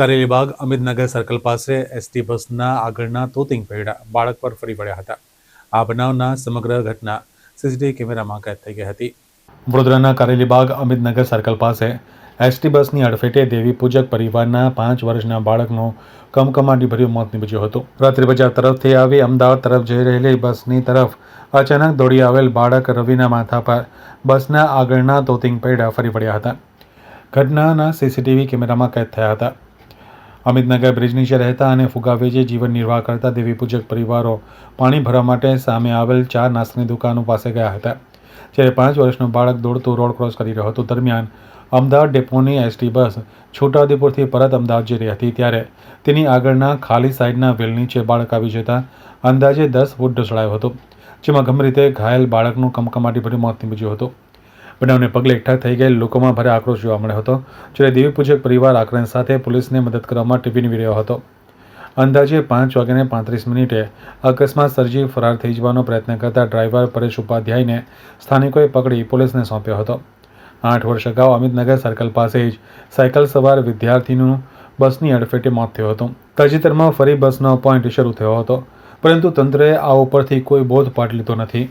Karelibaug Amitnagar circle પાસે ST બસના આગળના તોતિંગ પૈડા બાળક પર ફરી વળ્યા હતા. આ બનાવના સમગ્ર ઘટના સીસીટીવી કેમેરામાં કેદ થઈ ગઈ હતી. વડોદરાના કરેલીબાગ અમિતનગર સર્કલ પાસે એસટી બસની અડફેટે દેવી પૂજક પરિવારના 5 વર્ષના બાળકનું કમકમાટીભર્યું મોત નીપજ્યું હતું. રાત્રિ બજાર તરફથી આવી અમદાવાદ તરફ જઈ રહેલી બસની તરફ અચાનક દોડી આવેલ બાળક રવિના માથા પર બસના આગળના તોતિંગ પૈડા ફરી વળ્યા હતા. ઘટનાના સીસીટીવી કેમેરામાં કેદ થયા હતા. અમિતનગર બ્રિજ નીચે રહેતા અને ફુગા વેચી જીવન નિર્વાહ કરતા દેવી પૂજક પરિવારો પાણી ભરવા માટે સામે આવેલ 4 નાસ્તાની દુકાનો પાસે ગયા હતા. જ્યારે 5 વર્ષનું બાળક દોડતું રોડ ક્રોસ કરી રહ્યું હતું. દરમિયાન અમદાવાદ ડેપોની એસટી બસ છોટાઉદેપુરથી પરત અમદાવાદ જઈ રહી હતી ત્યારે તેની આગળના ખાલી સાઈડના વ્હીલ નીચે બાળક આવી જતા અંદાજે 10 ફૂટ ઢસડાયો હતો, જેમાં ગંભીર રીતે ઘાયલ બાળકનું કમકમાટીભર્યું મોત નીપજ્યું હતું. બનાવને પગલે એકઠા થઈ ગયેલ લોકોમાં ભારે આક્રોશ જોવા મળ્યો હતો. જ્યારે દેવી પૂજક પરિવાર આક્રંદ સાથે પોલીસને મદદ કરવા માટે વિનવી રહ્યો હતો. અંદાજે 5:35 અકસ્માત સર્જી ફરાર થઈ જવાનો પ્રયત્ન કરતા ડ્રાઈવર પરેશ ઉપાધ્યાયને સ્થાનિકોએ પકડી પોલીસને સોંપ્યો હતો. 8 વર્ષ અગાઉ અમિતનગર સર્કલ પાસે જ સાયકલ સવાર વિદ્યાર્થીનું બસની અડફેટે મોત થયું હતું. તાજેતરમાં ફરી બસનો પોઈન્ટ શરૂ થયો હતો, પરંતુ તંત્રએ આ ઉપરથી કોઈ બોધપાઠ લીધો નથી.